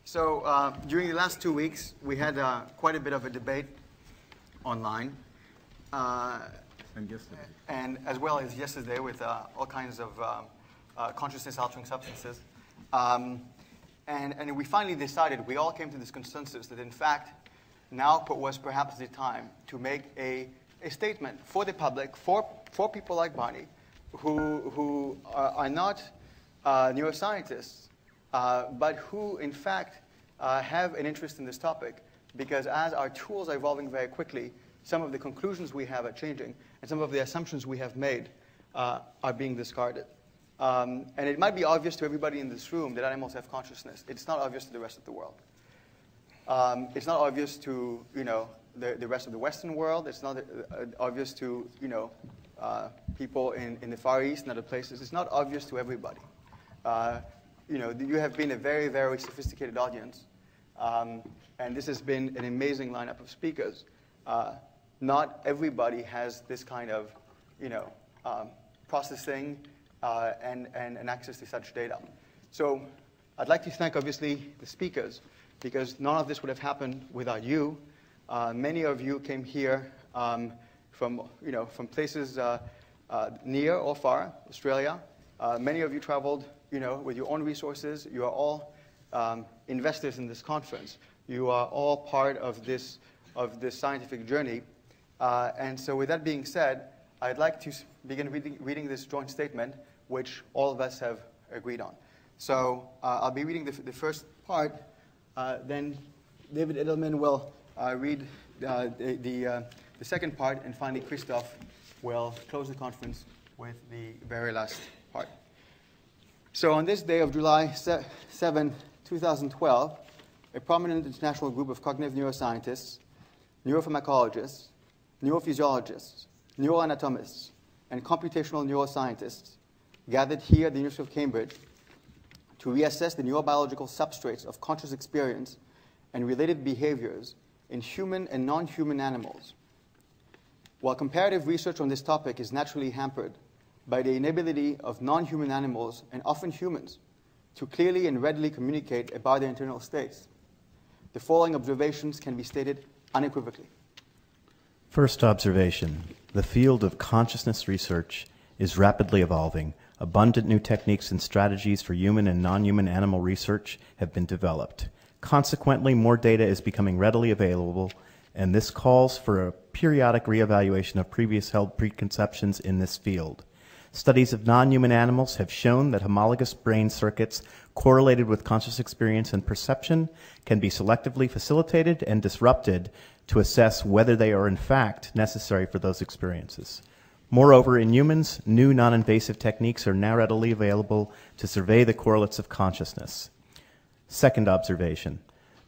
So during the last 2 weeks, we had quite a bit of a debate online. And yesterday. And as well as yesterday with all kinds of consciousness-altering substances. And we finally decided, we all came to this consensus that in fact, now was perhaps the time to make a statement for the public, for people like Bonnie, who are not neuroscientists, but who in fact have an interest in this topic, because as our tools are evolving very quickly, some of the conclusions we have are changing, and some of the assumptions we have made are being discarded. And it might be obvious to everybody in this room that animals have consciousness. It's not obvious to the rest of the world. It's not obvious to the rest of the Western world. It's not obvious to people in the Far East and other places. It's not obvious to everybody. You have been a very, very sophisticated audience, and this has been an amazing lineup of speakers. Not everybody has this kind of processing and access to such data. So I'd like to thank, obviously, the speakers, because none of this would have happened without you. Many of you came here from places near or far, Australia. Many of you traveled with your own resources. You are all investors in this conference. You are all part of this scientific journey. And so with that being said, I'd like to begin reading this joint statement, which all of us have agreed on. So I'll be reading the first part. Then David Edelman will read the second part. And finally, Christoph will close the conference with the very last part. So on this day of July 7, 2012, a prominent international group of cognitive neuroscientists, neuropharmacologists, neurophysiologists, neuroanatomists, and computational neuroscientists gathered here at the University of Cambridge to reassess the neurobiological substrates of conscious experience and related behaviors in human and non-human animals. While comparative research on this topic is naturally hampered by the inability of non-human animals, and often humans, to clearly and readily communicate about their internal states, the following observations can be stated unequivocally. First observation: the field of consciousness research is rapidly evolving. Abundant new techniques and strategies for human and non-human animal research have been developed. Consequently, more data is becoming readily available, and this calls for a periodic reevaluation of previous held preconceptions in this field. Studies of non-human animals have shown that homologous brain circuits correlated with conscious experience and perception can be selectively facilitated and disrupted to assess whether they are in fact necessary for those experiences. Moreover, in humans, new non-invasive techniques are now readily available to survey the correlates of consciousness. Second observation: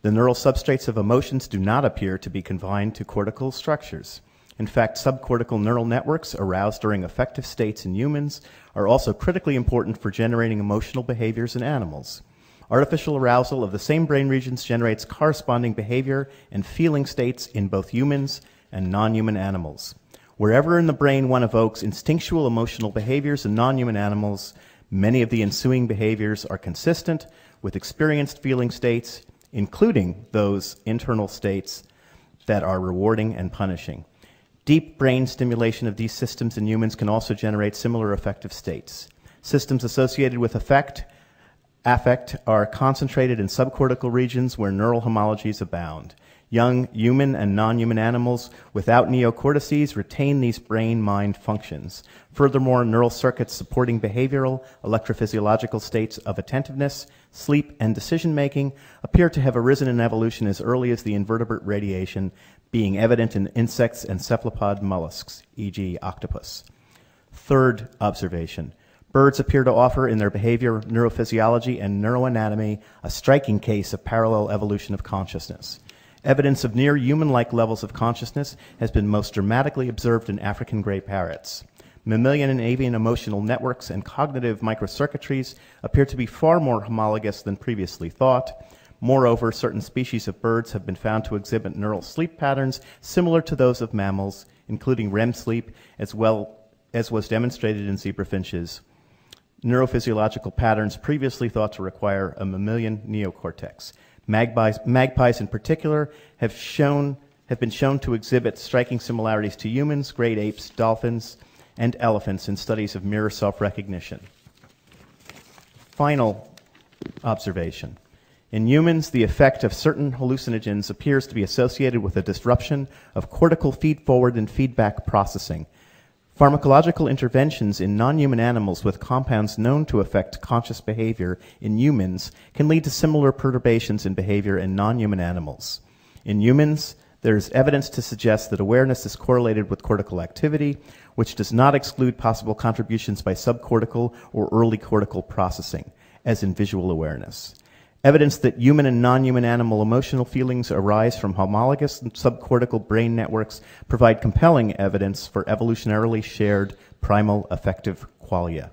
the neural substrates of emotions do not appear to be confined to cortical structures. In fact, subcortical neural networks aroused during affective states in humans are also critically important for generating emotional behaviors in animals. Artificial arousal of the same brain regions generates corresponding behavior and feeling states in both humans and non-human animals. Wherever in the brain one evokes instinctual emotional behaviors in non-human animals, many of the ensuing behaviors are consistent with experienced feeling states, including those internal states that are rewarding and punishing. Deep brain stimulation of these systems in humans can also generate similar affective states. Systems associated with affect are concentrated in subcortical regions where neural homologies abound. Young human and non-human animals without neocortices retain these brain-mind functions. Furthermore, neural circuits supporting behavioral, electrophysiological states of attentiveness, sleep, and decision-making appear to have arisen in evolution as early as the invertebrate radiation, being evident in insects and cephalopod mollusks, e.g. octopus. Third observation: birds appear to offer in their behavior, neurophysiology, and neuroanatomy a striking case of parallel evolution of consciousness. Evidence of near human-like levels of consciousness has been most dramatically observed in African gray parrots. Mammalian and avian emotional networks and cognitive microcircuitries appear to be far more homologous than previously thought. Moreover, certain species of birds have been found to exhibit neural sleep patterns similar to those of mammals, including REM sleep, as well as was demonstrated in zebra finches. neurophysiological patterns previously thought to require a mammalian neocortex. Magpies in particular have been shown to exhibit striking similarities to humans, great apes, dolphins, and elephants in studies of mirror self-recognition. Final observation. In humans, the effect of certain hallucinogens appears to be associated with a disruption of cortical feed-forward and feedback processing. Pharmacological interventions in non-human animals with compounds known to affect conscious behavior in humans can lead to similar perturbations in behavior in non-human animals. In humans, there is evidence to suggest that awareness is correlated with cortical activity, which does not exclude possible contributions by subcortical or early cortical processing, as in visual awareness. Evidence that human and non-human animal emotional feelings arise from homologous and subcortical brain networks provide compelling evidence for evolutionarily shared primal affective qualia.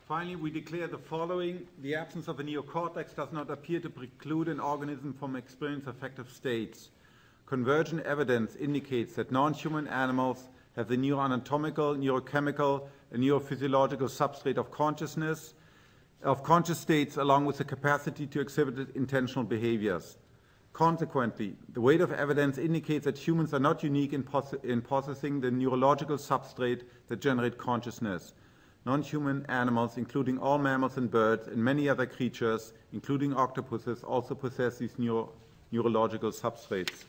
Finally, we declare the following. The absence of a neocortex does not appear to preclude an organism from experiencing affective states. Convergent evidence indicates that non-human animals have the neuroanatomical, neurochemical, and neurophysiological substrate of consciousness, of conscious states, along with the capacity to exhibit intentional behaviors. Consequently, the weight of evidence indicates that humans are not unique in possessing the neurological substrate that generate consciousness. Non-human animals, including all mammals and birds, and many other creatures, including octopuses, also possess these neurological substrates.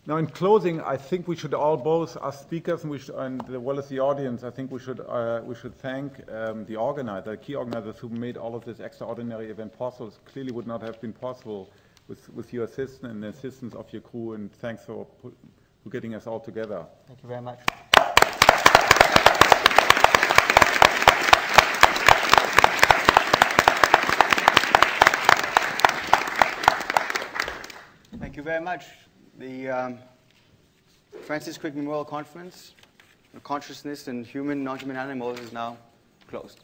Now, in closing, I think we should all, both us speakers and as well as the audience, I think we should thank the organizer, the key organizers who made all of this extraordinary event possible. It clearly would not have been possible with your assistance and the assistance of your crew. And thanks for getting us all together. Thank you very much. Thank you very much. The Francis Crick Memorial Conference on Consciousness in Human, Non-Human Animals is now closed.